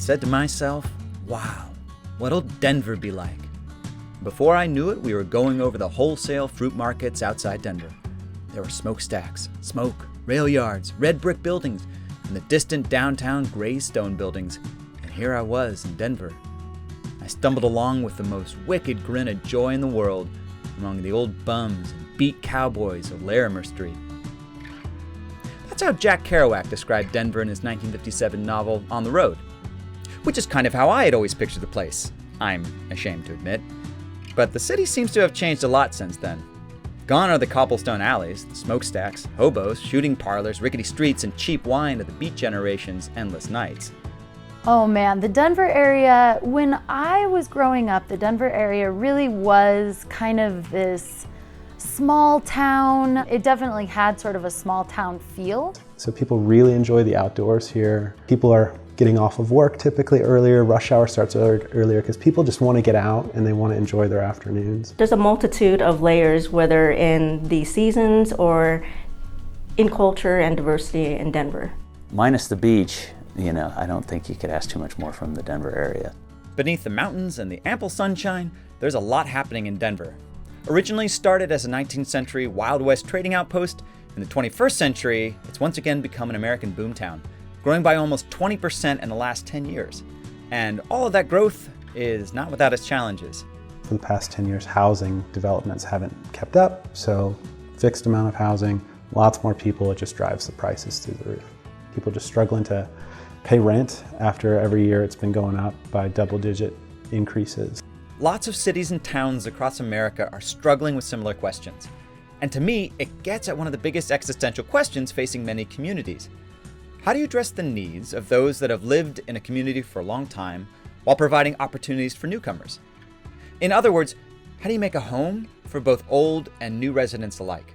said to myself, wow, what'll Denver be like? Before I knew it, we were going over the wholesale fruit markets outside Denver. There were smokestacks, smoke, rail yards, red brick buildings, and the distant downtown gray stone buildings. And here I was in Denver. I stumbled along with the most wicked grin of joy in the world among the old bums and beat cowboys of Larimer Street. That's how Jack Kerouac described Denver in his 1957 novel On the Road, which is kind of how I had always pictured the place, I'm ashamed to admit. But the city seems to have changed a lot since then. Gone are the cobblestone alleys, the smokestacks, hobos, shooting parlors, rickety streets, and cheap wine of the Beat generation's endless nights. Oh man, the Denver area, when I was growing up, the Denver area really was kind of this small town. It definitely had sort of a small town feel. So people really enjoy the outdoors here. People are getting off of work typically earlier. Rush hour starts earlier because people just want to get out and they want to enjoy their afternoons. There's a multitude of layers, whether in the seasons or in culture and diversity in Denver. Minus the beach, I don't think you could ask too much more from the Denver area. Beneath the mountains and the ample sunshine, there's a lot happening in Denver. Originally started as a 19th century Wild West trading outpost, in the 21st century, it's once again become an American boomtown, growing by almost 20% in the last 10 years. And all of that growth is not without its challenges. For the past 10 years, housing developments haven't kept up, so fixed amount of housing, lots more people, it just drives the prices through the roof. People just struggling to pay rent after every year it's been going up by double-digit increases. Lots of cities and towns across America are struggling with similar questions. And to me, it gets at one of the biggest existential questions facing many communities. How do you address the needs of those that have lived in a community for a long time while providing opportunities for newcomers? In other words, how do you make a home for both old and new residents alike?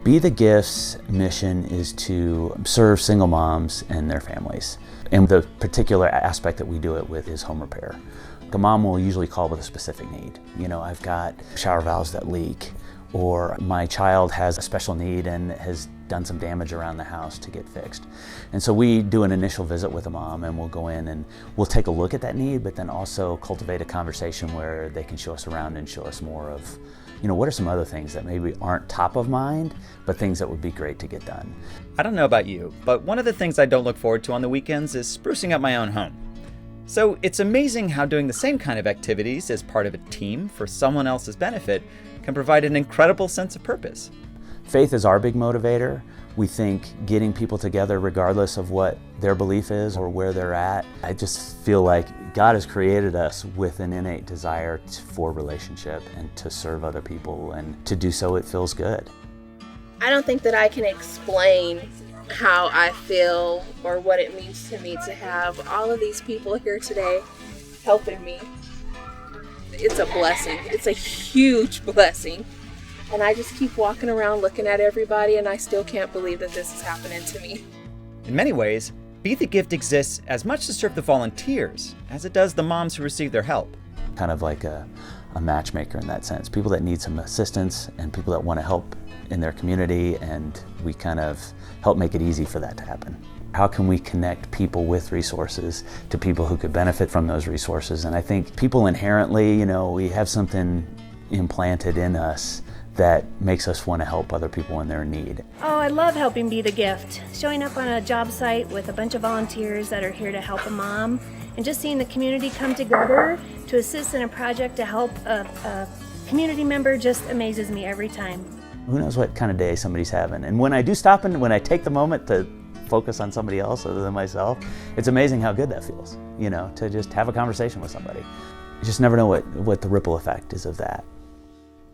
Be the Gift's mission is to serve single moms and their families. And the particular aspect that we do it with is home repair. A mom will usually call with a specific need. I've got shower valves that leak, or my child has a special need and has done some damage around the house to get fixed. And so we do an initial visit with a mom and we'll go in and we'll take a look at that need, but then also cultivate a conversation where they can show us around and show us more of, what are some other things that maybe aren't top of mind, but things that would be great to get done. I don't know about you, but one of the things I don't look forward to on the weekends is sprucing up my own home. So it's amazing how doing the same kind of activities as part of a team for someone else's benefit can provide an incredible sense of purpose. Faith is our big motivator. We think getting people together regardless of what their belief is or where they're at. I just feel like God has created us with an innate desire for relationship and to serve other people, and to do so it feels good. I don't think that I can explain how I feel or what it means to me to have all of these people here today helping me. It's a blessing. It's a huge blessing. And I just keep walking around looking at everybody, and I still can't believe that this is happening to me. In many ways, Be the Gift exists as much to serve the volunteers as it does the moms who receive their help. Kind of like a matchmaker in that sense. People that need some assistance and people that want to help in their community, and we kind of help make it easy for that to happen. How can we connect people with resources to people who could benefit from those resources? And I think people inherently, we have something implanted in us that makes us want to help other people when they're in need. Oh, I love helping Be the Gift. Showing up on a job site with a bunch of volunteers that are here to help a mom, and just seeing the community come together to assist in a project to help a community member just amazes me every time. Who knows what kind of day somebody's having. And when I do stop and when I take the moment to focus on somebody else other than myself, it's amazing how good that feels, to just have a conversation with somebody. You just never know what the ripple effect is of that.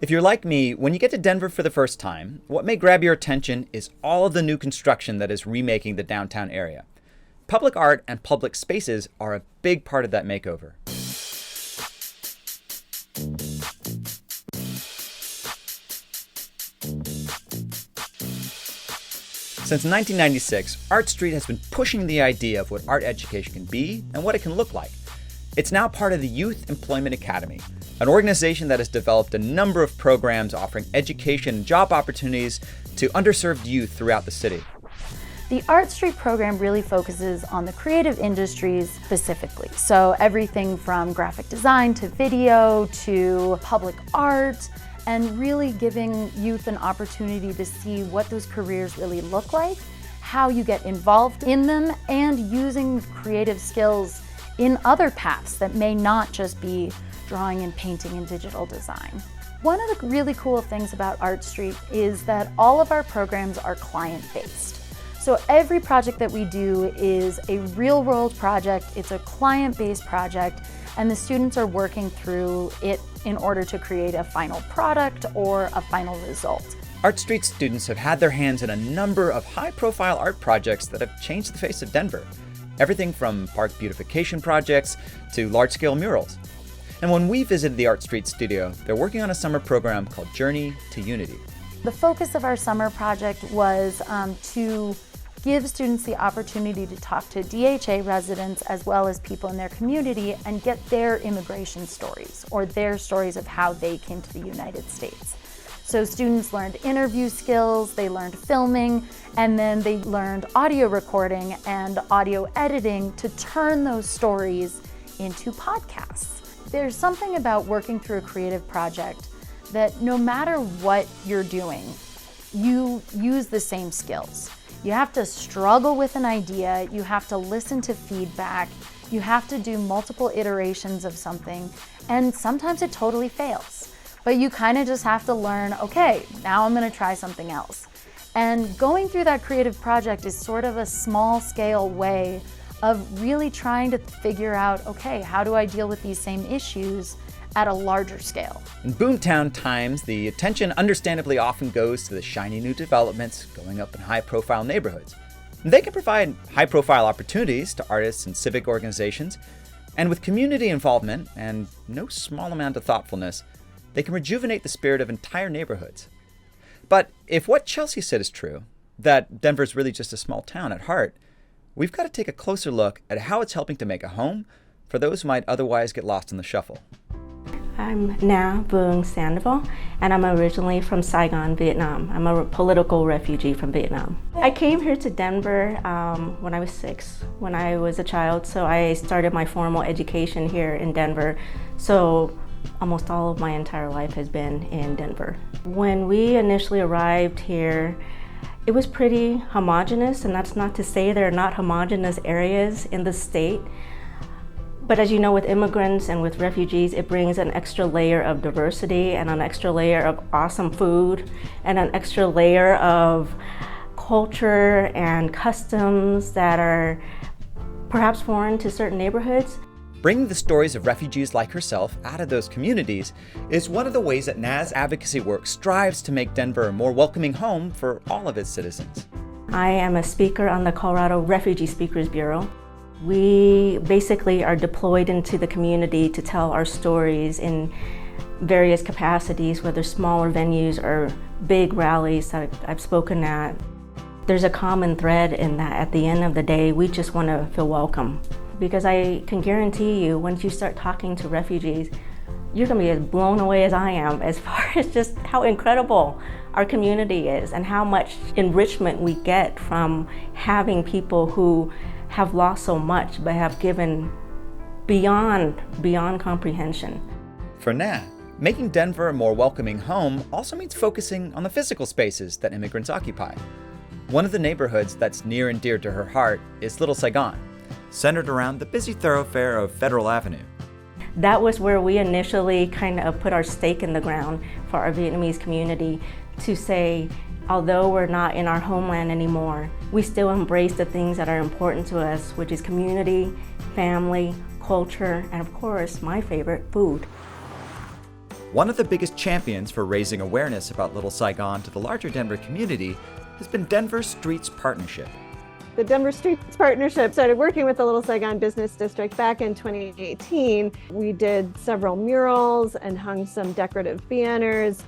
If you're like me, when you get to Denver for the first time, what may grab your attention is all of the new construction that is remaking the downtown area. Public art and public spaces are a big part of that makeover. Since 1996, Art Street has been pushing the idea of what art education can be and what it can look like. It's now part of the Youth Employment Academy, an organization that has developed a number of programs offering education and job opportunities to underserved youth throughout the city. The Art Street program really focuses on the creative industries specifically. So everything from graphic design to video to public art, and really giving youth an opportunity to see what those careers really look like, how you get involved in them, and using creative skills in other paths that may not just be drawing and painting and digital design. One of the really cool things about Art Street is that all of our programs are client-based. So every project that we do is a real-world project, it's a client-based project, and the students are working through it in order to create a final product or a final result. Art Street students have had their hands in a number of high-profile art projects that have changed the face of Denver. Everything from park beautification projects to large-scale murals. And when we visited the Art Street studio, they're working on a summer program called Journey to Unity. The focus of our summer project was to give students the opportunity to talk to DHA residents as well as people in their community and get their immigration stories or their stories of how they came to the United States. So students learned interview skills, they learned filming, and then they learned audio recording and audio editing to turn those stories into podcasts. There's something about working through a creative project that no matter what you're doing, you use the same skills. You have to struggle with an idea, you have to listen to feedback, you have to do multiple iterations of something, and sometimes it totally fails. But you kind of just have to learn, okay, now I'm gonna try something else. And going through that creative project is sort of a small scale way of really trying to figure out, okay, how do I deal with these same issues at a larger scale? In boomtown times, the attention understandably often goes to the shiny new developments going up in high-profile neighborhoods. They can provide high-profile opportunities to artists and civic organizations, and with community involvement and no small amount of thoughtfulness, they can rejuvenate the spirit of entire neighborhoods. But if what Chelsea said is true, that Denver's really just a small town at heart, we've got to take a closer look at how it's helping to make a home for those who might otherwise get lost in the shuffle. I'm Na Vuong Sandoval, and I'm originally from Saigon, Vietnam. I'm a political refugee from Vietnam. I came here to Denver when I was 6, when I was a child, so I started my formal education here in Denver. So almost all of my entire life has been in Denver. When we initially arrived here, it was pretty homogeneous, and that's not to say there are not homogeneous areas in the state. But as you know, with immigrants and with refugees, it brings an extra layer of diversity and an extra layer of awesome food and an extra layer of culture and customs that are perhaps foreign to certain neighborhoods. Bringing the stories of refugees like herself out of those communities is one of the ways that Na's advocacy work strives to make Denver a more welcoming home for all of its citizens. I am a speaker on the Colorado Refugee Speakers Bureau. We basically are deployed into the community to tell our stories in various capacities, whether smaller venues or big rallies that I've spoken at. There's a common thread in that at the end of the day, we just want to feel welcome. Because I can guarantee you, once you start talking to refugees, you're going to be as blown away as I am as far as just how incredible our community is and how much enrichment we get from having people who have lost so much but have given beyond comprehension. For Na, making Denver a more welcoming home also means focusing on the physical spaces that immigrants occupy. One of the neighborhoods that's near and dear to her heart is Little Saigon, centered around the busy thoroughfare of Federal Avenue. That was where we initially kind of put our stake in the ground for our Vietnamese community to say, although we're not in our homeland anymore, we still embrace the things that are important to us, which is community, family, culture, and of course, my favorite, food. One of the biggest champions for raising awareness about Little Saigon to the larger Denver community has been Denver Streets Partnership. The Denver Streets Partnership started working with the Little Saigon Business District back in 2018. We did several murals and hung some decorative banners,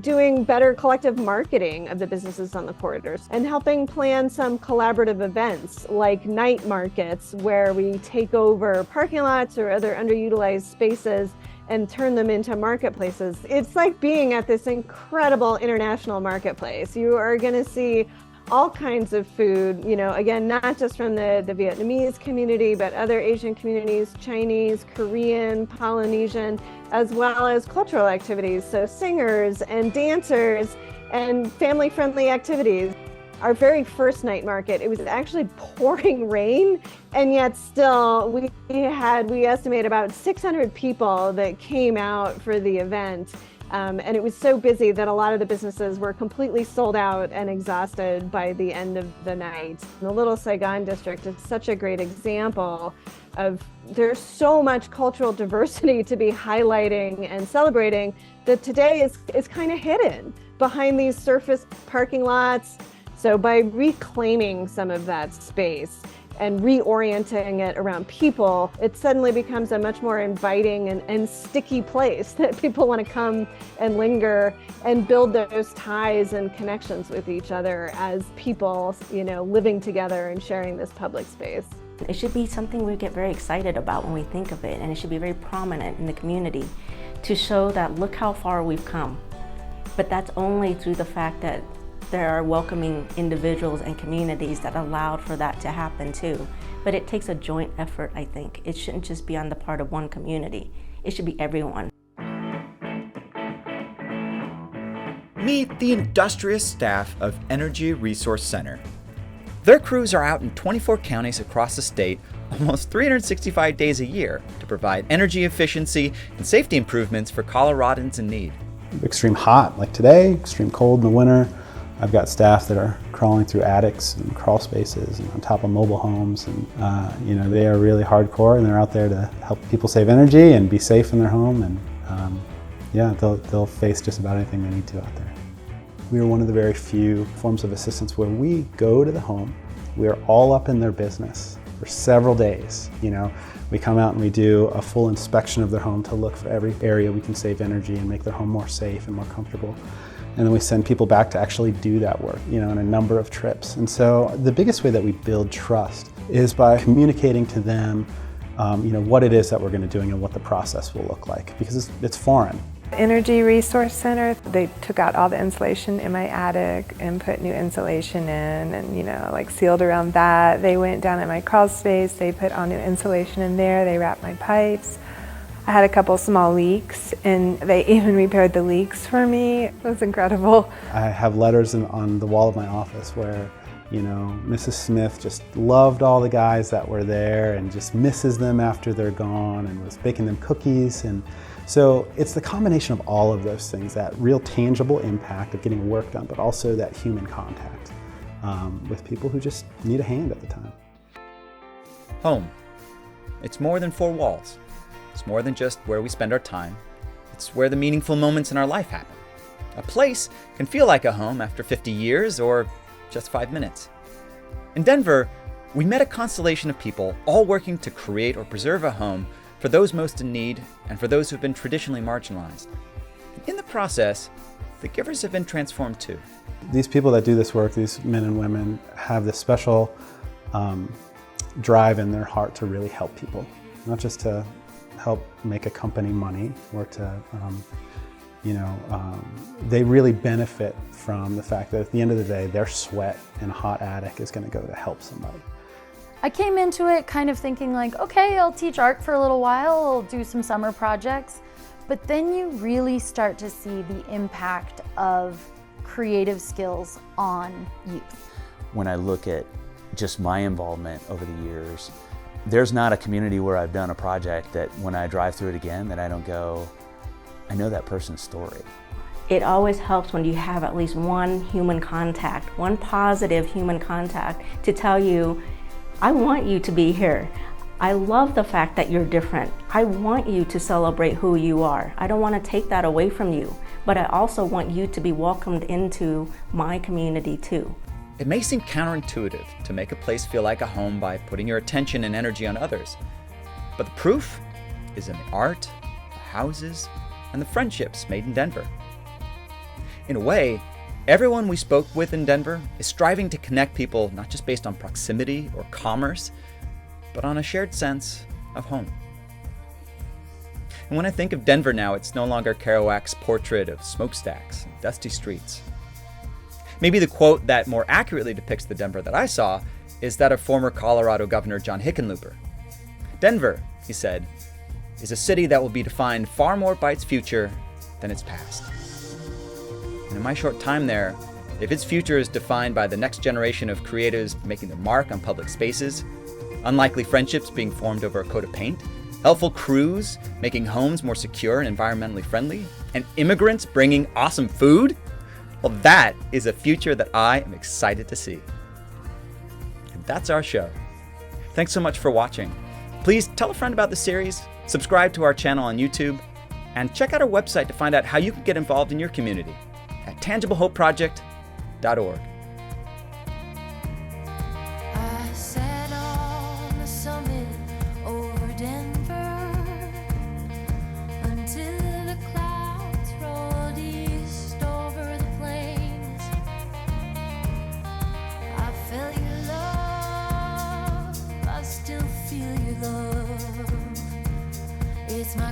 doing better collective marketing of the businesses on the corridors, and helping plan some collaborative events like night markets where we take over parking lots or other underutilized spaces and turn them into marketplaces. It's like being at this incredible international marketplace. You are going to see all kinds of food, again, not just from the Vietnamese community, but other Asian communities, Chinese, Korean, Polynesian, as well as cultural activities. So singers and dancers and family-friendly activities. Our very first night market, it was actually pouring rain, and yet still we estimate about 600 people that came out for the event. And it was so busy that a lot of the businesses were completely sold out and exhausted by the end of the night. The Little Saigon district is such a great example of there's so much cultural diversity to be highlighting and celebrating that today is kind of hidden behind these surface parking lots. So by reclaiming some of that space and reorienting it around people, it suddenly becomes a much more inviting and sticky place that people want to come and linger and build those ties and connections with each other as people, living together and sharing this public space. It should be something we get very excited about when we think of it, and it should be very prominent in the community to show that look how far we've come. But that's only through the fact that there are welcoming individuals and communities that allowed for that to happen too. But it takes a joint effort, I think. It shouldn't just be on the part of one community. It should be everyone. Meet the industrious staff of Energy Resource Center. Their crews are out in 24 counties across the state almost 365 days a year to provide energy efficiency and safety improvements for Coloradans in need. Extreme hot, like today, extreme cold in the winter. I've got staff that are crawling through attics and crawl spaces and on top of mobile homes, and they are really hardcore, and they're out there to help people save energy and be safe in their home, and they'll face just about anything they need to out there. We are one of the very few forms of assistance where we go to the home, we are all up in their business for several days. We come out and we do a full inspection of their home to look for every area we can save energy and make their home more safe and more comfortable. And then we send people back to actually do that work, in a number of trips. And so the biggest way that we build trust is by communicating to them, what it is that we're going to do and what the process will look like, because it's foreign. Energy Resource Center, they took out all the insulation in my attic and put new insulation in and, sealed around that. They went down in my crawl space, they put all new insulation in there, they wrapped my pipes. I had a couple small leaks, and they even repaired the leaks for me. It was incredible. I have letters on the wall of my office where, Mrs. Smith just loved all the guys that were there and just misses them after they're gone and was baking them cookies. And so it's the combination of all of those things, that real tangible impact of getting work done, but also that human contact with people who just need a hand at the time. Home. It's more than four walls. It's more than just where we spend our time. It's where the meaningful moments in our life happen. A place can feel like a home after 50 years or just 5 minutes. In Denver, we met a constellation of people all working to create or preserve a home for those most in need and for those who've been traditionally marginalized. In the process, the givers have been transformed too. These people that do this work, these men and women, have this special drive in their heart to really help people, not just to help make a company money or to, they really benefit from the fact that at the end of the day, their sweat in a hot attic is going to go to help somebody. I came into it kind of thinking okay, I'll teach art for a little while, I'll do some summer projects, but then you really start to see the impact of creative skills on youth. When I look at just my involvement over the years, there's not a community where I've done a project that when I drive through it again that I don't go, I know that person's story. It always helps when you have at least one human contact, one positive human contact to tell you, I want you to be here. I love the fact that you're different. I want you to celebrate who you are. I don't want to take that away from you, but I also want you to be welcomed into my community too. It may seem counterintuitive to make a place feel like a home by putting your attention and energy on others, but the proof is in the art, the houses, and the friendships made in Denver. In a way, everyone we spoke with in Denver is striving to connect people not just based on proximity or commerce, but on a shared sense of home. And when I think of Denver now, it's no longer Kerouac's portrait of smokestacks and dusty streets. Maybe the quote that more accurately depicts the Denver that I saw is that of former Colorado Governor John Hickenlooper. Denver, he said, is a city that will be defined far more by its future than its past. And in my short time there, if its future is defined by the next generation of creators making their mark on public spaces, unlikely friendships being formed over a coat of paint, helpful crews making homes more secure and environmentally friendly, and immigrants bringing awesome food, well, that is a future that I am excited to see. And that's our show. Thanks so much for watching. Please tell a friend about the series, subscribe to our channel on YouTube, and check out our website to find out how you can get involved in your community at tangiblehopeproject.org. I sat on the summit over Denver until the clouds rolled east over the plains. I felt your love, I still feel your love. It's my